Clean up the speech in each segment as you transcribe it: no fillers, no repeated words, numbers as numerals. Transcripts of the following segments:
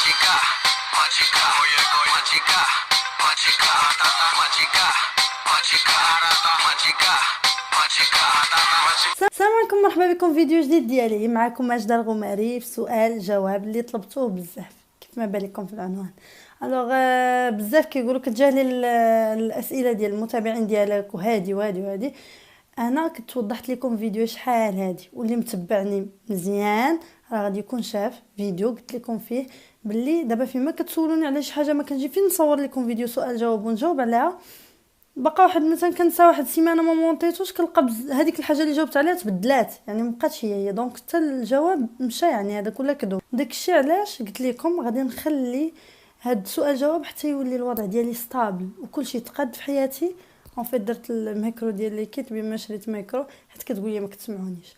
Magica, magica, oye, magica, magica, magica, magica, magica, magica. السلام عليكم، مرحبا بكم في فيديو جديد ديالي. معكم ماجدة الغماري في سؤال جواب اللي طلبتوه بزاف كيف ما بالكم في العنوان. الوغ بزاف كيقولوا كتجاهلي الاسئله ديال المتابعين ديالك وهادي وهادي وهادي. انا كنت وضحت لكم فيديو شحال هادي، واللي متبعني مزيان راه غادي يكون شاف فيديو قلت لكم فيه باللي دابا فيما كتسولوني على شي حاجه ما كنجي فين نصور لكم فيديو سؤال جواب ونجاوب عليها. بقى واحد مثلا كنسى واحد السيمانه ما مونطيتوش، كنلقى هذيك الحاجه اللي جاوبت عليها تبدلات، يعني مابقاتش هي دونك حتى الجواب مشى، يعني هذا كله كذوب. داكشي علاش قلت لكم غادي نخلي هاد السؤال جواب حتى يولي الوضع ديالي ستابل وكلشي تقاد في حياتي. اون فيت درت الميكرو ديال لي كيت بما شريت ميكرو حيت كتقول لي ما كتسمعونيش،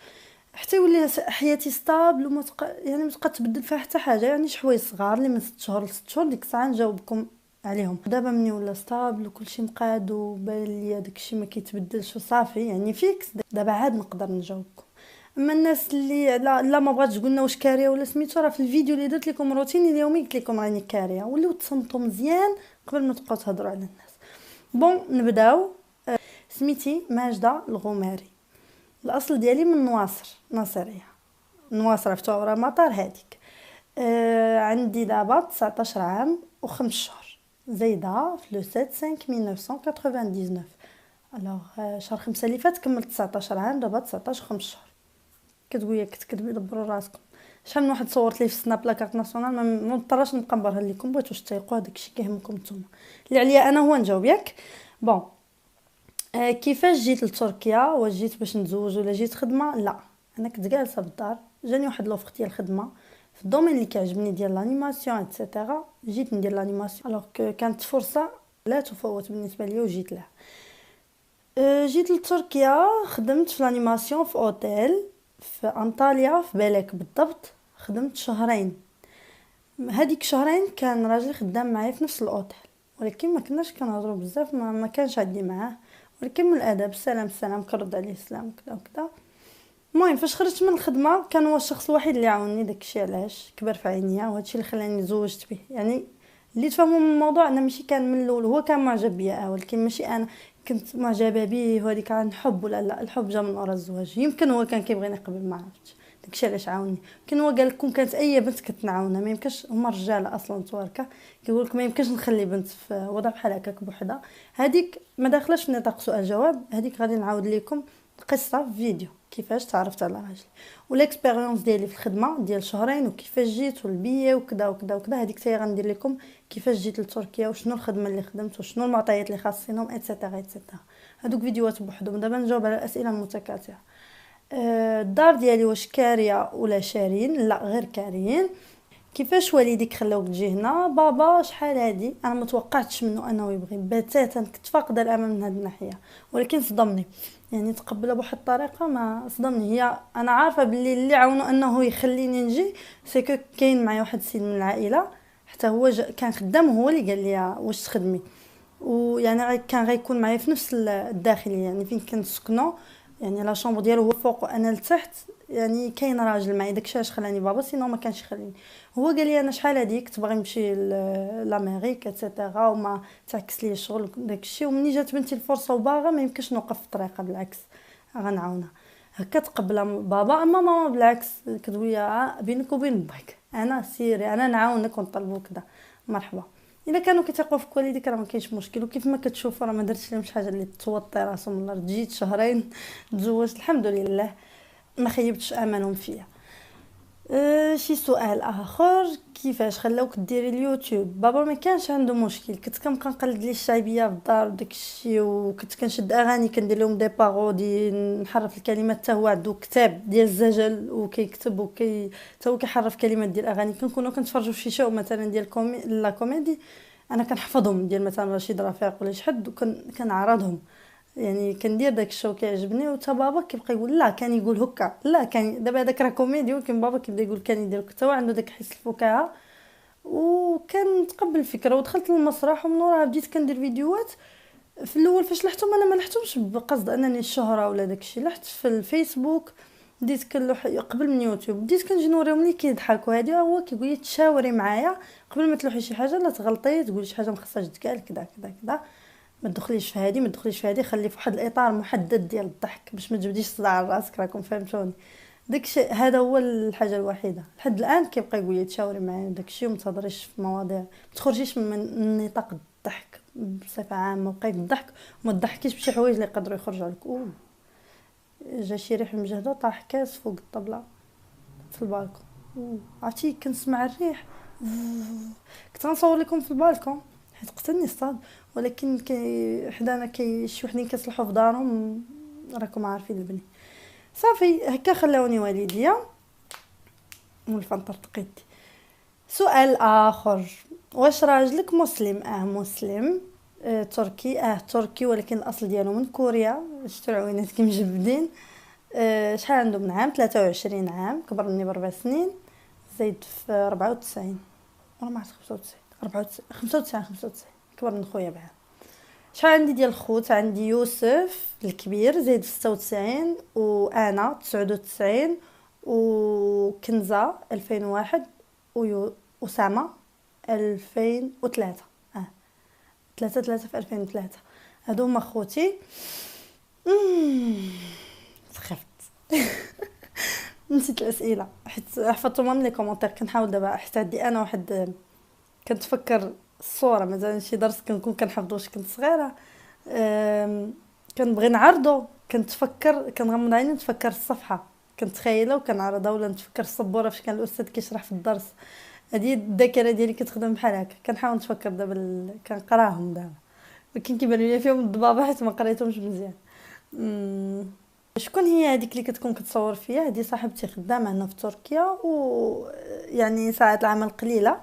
حتى يولي حياتي ستابل وما يعني ما تبقى تبدل فيها حتى حاجه. يعني شويه صغار اللي من 6 شهور ل 6 شهور ديك الساعه نجاوبكم عليهم. دابا مني ولا ستابل وكلشي مقاد وبان ليا داكشي ما كيتبدلش وصافي يعني فيكس، دابا عاد نقدر نجاوبكم. اما الناس اللي لا ما بغاتش قلنا واش كاريه ولا سميتو، راه في الفيديو اللي درت لكم روتيني اليومي قلت لكم راني كاريه، وليو تصنتوا مزيان قبل ما تبقاو تهضروا على الناس. بون نبداو. سميتي ماجدة الغماري، الاصل ديالي من نواصر ناصريه، نواصر في ورا مطار هذيك. عندي دابا 19 عام و5 شهور، زايده في لو 7 5 1999. الوغ شهر 5 اللي فات كملت 19 عام، دابا 19 و5 شهور. كتقول لي كتكذبي دبروا راسكم. شحال من واحد صورت لي في سناب لاكارت ناسيونال ما مضطراش نبقى نبرها لكم، بغيتوش تيقوا هذاك الشيء كيهمكم نتوما. اللي عليا انا هو نجاوب ياك. بون كيفاش جيت لتركيا؟ واش جيت باش نتزوج ولا جيت خدمه؟ لا، انا كنت جالسه بالدار، جاني واحد لوفر ديال الخدمه في الدومين اللي كيعجبني ديال لانيماسيون ايتترا. جيت ندير لانيماسيون الوغ كانت فرصه لا تفوت بالنسبه لي وجيت لها. جيت لتركيا، خدمت في لانيماسيون في اوتيل في انطاليا في بالك بالضبط. خدمت شهرين، هذيك شهرين كان راجلي خدام معايا في نفس الاوتيل، ولكن ما كناش كنهضروا بزاف، ما كانش عندي معاه، ولكن من الادب السلام السلام كنرد عليه السلام كذا وكذا. المهم فاش خرجت من الخدمه كان هو الشخص الوحيد اللي عاونني، داكشي علاش كبر في عينيا وهادشي اللي خلاني تزوجت به. يعني اللي تفهموا من الموضوع انا ماشي كان من الاول هو كان معجب بيا ولكن ماشي انا كنت معجبه به، وهذيك عن حب ولا لا، الحب جا من ورا الزواج. يمكن هو كان كيبغيني قبل ما عرفتش، داكشي علاش عاونني. يمكن هو قال لكم كانت اي بنت كتنعاونها، ما يمكنش، هما الرجاله اصلا تواركه كيقول لك ما يمكنش نخلي بنت في وضع بحال هكاك بوحدها. هذيك ما داخلاش في نطاق سؤال جواب، هذيك غادي نعاود لكم قصه في فيديو كيفاش تعرفت على راجلي والاكسبيريونس ديالي في الخدمه ديال شهرين وكيفاش جيت والبيه وكذا وكذا وكذا. هذيك حتى غندير لكم كيفاش جيت لتركيا وشنو الخدمه اللي خدمت وشنو المعطيات اللي خاصينهم ايتترا ايتترا. هذوك فيديوهات بوحدهم. دابا نجاوب على الاسئله المتكاثره. الدار ديالي واش كاريه ولا شارين؟ لا غير كاريين. كيفاش والديك خلاوك تجي هنا؟ بابا شحال هادي انا ما توقعتش منه انه يبغي بتاتا، كنت فاقده الامل من هذه الناحيه، ولكن صدمني، يعني تقبلها بواحد الطريقه ما صدمني. هي انا عارفه باللي اللي عاونوا انه يخليني نجي سيكو كاين معايا واحد السيد من العائله، حتى هو كان خدام، هو اللي قال لي واش تخدمي، ويعني كان غيكون معايا في نفس الداخليه يعني فين كنسكنوا، يعني لا شامبر ديالو هو فوق وانا لتحت، يعني كاين راجل معايا. داكشي علاش خلاني بابا، سينو ما كانش يخليني. هو قال لي انا شحال هذيك تبغي نمشي لامريكا ايتترا وما تعكس لي الشغل داكشي، ومني جات بنتي الفرصه وباغا ما يمكنش نوقف في الطريقه، بالعكس غنعاونها. هكا تقبل بابا. اما ماما بالعكس كتقول لي بينك وبين باك انا سيري انا نعاونك ونطلبوا كذا مرحبا. الا كانوا كيثقوا فيك والديك راه ما كاينش مشكل، وكيف ما كتشوفوا راه ما درتش لهمش حاجه اللي توطي راسهم. الله جيت شهرين تزوجت الحمد لله، ما خيبتش املهم فيا. شي سؤال اخر، كيفاش خلاوك ديري اليوتيوب؟ بابا ما كانش عنده مشكل، كنت كنبقى نقلد لي الشعبيه في الدار وداكشي، وكنت كنشد اغاني كندير لهم دي بارودي نحرف الكلمات، حتى هو عنده كتاب ديال الزجل وكيكتب حتى هو كيحرف كلمات ديال الاغاني. كنكونوا كنتفرجوا في شي شو مثلا ديال لا كوميدي، انا كنحفظهم ديال مثلا رشيد رفيق ولا شي حد وكنعرضهم، يعني كندير داك الشو كيعجبني. وتا بابا كيبقى يقول لا كان يقول هكا، لا كان دابا هذاك راه كوميدي، ولكن بابا كيبدا يقول كان يدير حتى هو عنده داك حس الفكاهه، وكان تقبل الفكره. ودخلت للمسرح ومن وراها بديت كندير فيديوهات. في الاول فاش لحتهم انا ما لحتهمش بقصد انني الشهره ولا داكشي، لحت في الفيسبوك بديت كنلوح قبل من يوتيوب، بديت كنجي نوريهم لي كيضحكوا. هادي هو كيقول لي تشاوري معايا قبل ما تلوحي شي حاجه، لا تغلطي تقولي شي حاجه ما خصهاش تقال كذا كذا كذا، ما تدخليش في هادي ما تدخليش في هادي، خلي في واحد الاطار محدد ديال الضحك باش ما تجبديش صداع راسك. راكم فهمتوني؟ داكشي هذا هو الحاجه الوحيده لحد الان كيبقى يقول لي تشاوري معايا داكشي، وما تهضريش في مواضيع، ما تخرجيش من نطاق الضحك بصفه عامه، بقاي الضحك وما تضحكيش بشي حوايج اللي يقدروا يخرجوا عليك. جا شي ريح مجهده طاح كاس فوق الطبله في البالكون، عرفتي كنسمع الريح. كنت غنصور لكم في البالكون حيت قتلني الصاد، ولكن حدانا شي وحدين كيصلحوا في دارهم، راكم عارفين البني. صافي هكا خلاوني والديا والفنطر تقيدي. سؤال اخر، واش راجلك مسلم؟ مسلم. تركي؟ تركي ولكن الاصل ديالو من كوريا، شتو العوينات كي مجبدين. شحال عنده من عام؟ 23 عام، كبر مني ب4 سنين، زايد في 94 ولا ما عرفت 95 كبر من خويا بعام. شحال عندي ديال الخوت؟ عندي يوسف الكبير زايد في 96، وانا 99، وكنزه 2001، وأسامة 2003. ثلاثة في 2003. هادو هما خوتي. سخفت. نسيت الاسئله حيت حفظتهم من لي كومونتير. كنحاول دابا حتى عندي انا واحد كنتفكر الصوره، مازال شي درس كنكون كنحفظ واش كنت صغيره. كنبغي نعرضو، كنتفكر كنغمض عيني نتفكر الصفحه، كنتخيلها وكنعرضها، ولا نتفكر السبوره فاش كان الاستاذ كيشرح في الدرس. هذه الذاكره ديالي كتخدم بحال هكا. كنحاول نتفكر دابا كنقراهم دابا، ولكن كيبان لي فيهم الضبابه حيت ما قريتهمش مزيان. شكون هي هذيك اللي كتكون كتصور فيا؟ هذه صاحبتي خدامه هنا في تركيا، ويعني ساعات العمل قليله.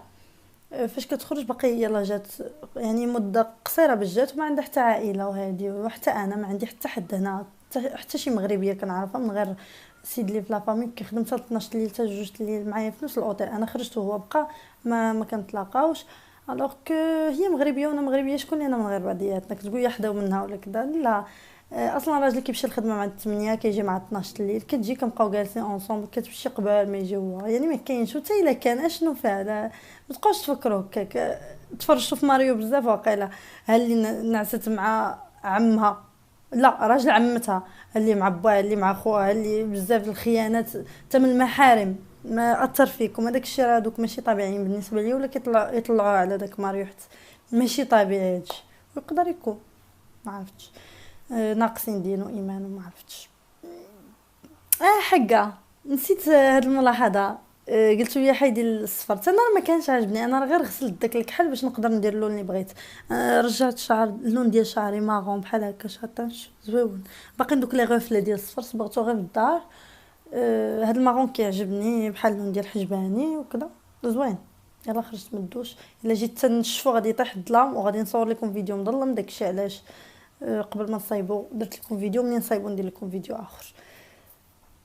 فاش كتخرج باقي يلا جات يعني مده قصيره باش جات، وما عندها حتى عائله، وهذه وحتى انا ما عندي حتى حد هنا، حتى شي مغربيه كنعرفها من غير سيد لي في لافامي كيخدم حتى 12 الليل حتى 2 الليل معايا في نفس الاوتيل. انا خرجت وهو بقى، ما كنتلاقاوش. الوغ كو هي مغربيه وانا مغربيه، شكون اللي انا من غير بعضياتنا؟ كتقول يحداو منها ولا كذا؟ لا. اصلا راجلي كيمشي الخدمه مع 8 كيجي مع 12 الليل، كتجي كنبقاو جالسين اونصومبل، كتمشي قبل ما يجي هو، يعني ما كاينش. حتى الا كان اشنو فعلا ما تبقاوش تفكروا هكاك. تفرجتوا في ماريو بزاف واقيلا، ها اللي نعست مع عمها، لا راجل عمتها، اللي مع باها، اللي مع خوها، اللي بزاف الخيانات حتى من المحارم. ما اثر فيكم هذاك الشيء؟ راه دوك ماشي طبيعيين بالنسبه لي، ولا يطلعوا على داك ماريو حتى ماشي طبيعي هادشي. ويقدر يكون ما عرفتش ناقصين دين وايمان وما عرفتش. حقه نسيت هاد الملاحظه. قلتوا لي حيدي الصفر، حتى انا ما كانش عاجبني. انا غير غسلت داك الكحل باش نقدر ندير اللون اللي بغيت. رجعت شعر اللون ديال شعري ماغون بحال هكا شاطنش زويون. باقي دوك لي غوفله ديال الصفر صبغتو غير في الدار. هاد الماغون كيعجبني بحال اللون ديال حجباني وكذا زوين. يلا خرجت من الدوش، الا جيت تنشفو غادي يطيح الظلام، وغادي نصور لكم فيديو مظلم. داكشي علاش قبل ما نصايبو درت لكم فيديو، منين نصايبو ندير لكم فيديو اخر.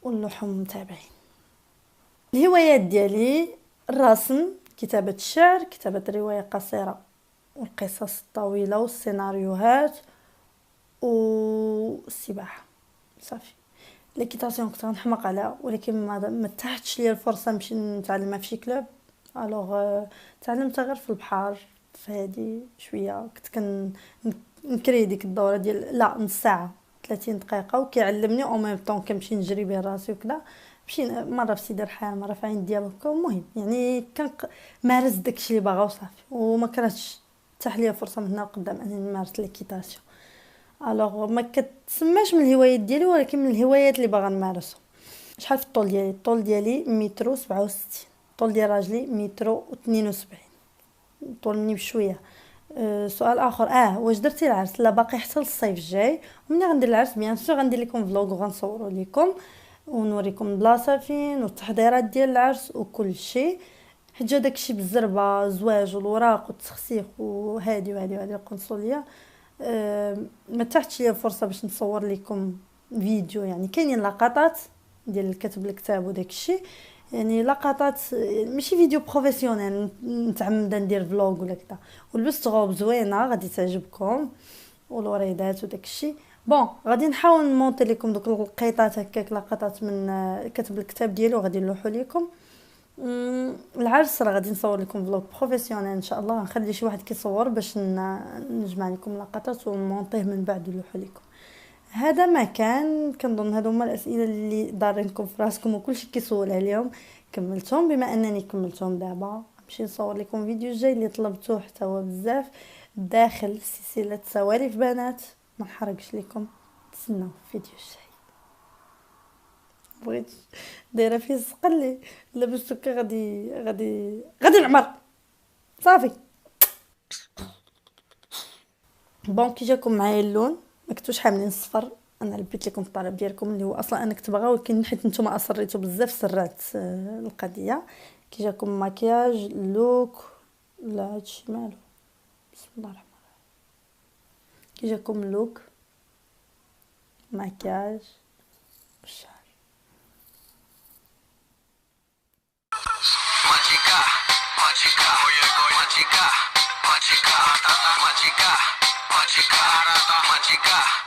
ونلوحوا متابعين. الهوايات ديالي الرسم، كتابة الشعر، كتابة الرواية قصيرة، والقصص الطويلة، والسيناريوهات، والسباحة. صافي. ليكيتاسيون كنت غنحماق عليها، ولكن ما تحتش ليا الفرصه نمشي نتعلمها في شي كلوب. الوغ تعلمتها غير في البحر، في هادي شويه. كنت نكري ديك الدوره ديال لا نص ساعه 30 دقيقه، وكيعلمني او ميم طون كنمشي نجري به راسي وكذا. مشي مره في سيدي الرحال، مره في عين ديالك. المهم يعني مارس داكشي اللي باغا وصافي، وما كرهتش تاح ليا فرصه من هنا لقدام انني نمارس ليكيتاسيون. الوغ ما كتسماش من الهوايات ديالي، ولكن من الهوايات اللي باغا نمارسهم. شحال في الطول ديالي؟ الطول ديالي متر 67. الطول ديال راجلي متر 72. طول مني بشويه. سؤال اخر، واش درتي العرس؟ لا باقي حتى الصيف الجاي. ومني غندير العرس بيان سور غندير لكم فلوغ وغنصوروا لكم ونوريكم البلاصه فين والتحضيرات ديال العرس وكل شيء. حيت جا داكشي بالزربه، الزواج والوراق والتسخيخ وهادي القنصليه. ما تحتش لي فرصه باش نصور لكم فيديو. يعني كاينين لقطات ديال الكتب الكتاب وداك الشيء، يعني لقطات ماشي فيديو بروفيسيونيل نتعمد ندير فلوغ ولا كذا. ولبست غوب زوينه غادي تعجبكم، والوريدات وداك الشيء. بون غادي نحاول نمونطي لكم دوك القيطات هكاك، لقطات من كتب الكتاب ديالو غادي نلوحو لكم. العرس راه غادي نصور لكم فلوق بروفيسيونيل ان شاء الله، نخلي شي واحد كيصور باش نجمع لكم لقطات ونمونطيه من بعد ونلوحو لكم. هذا ما كان كنظن هادو هما الاسئله اللي دارينكم في راسكم وكلشي كيسول عليهم. كملتهم، بما انني كملتهم دابا نمشي نصور لكم فيديو جاي اللي طلبتوه حتى هو بزاف، داخل سلسله سوالف بنات. ما نحرقش لكم، تسناو الفيديو الجاي. بغيت دايره فيه السقلي لاباس هكا، غادي نعمر صافي. بون كي جاكم معايا اللون، ما كنتوش حاملين الصفر، انا لبيت لكم الطلب ديالكم اللي هو اصلا انا كنت باغا، ولكن حيت نتوما اصريتوا بزاف سرات القضيه. كي جاكم ماكياج لوك، لا هادشي مالو، بسم الله الرحمن الرحيم. كي جاكم لوك ماكياج بالشعر. Machica, machica, oye, oye, machica, machica, machica, machica, machica, machica.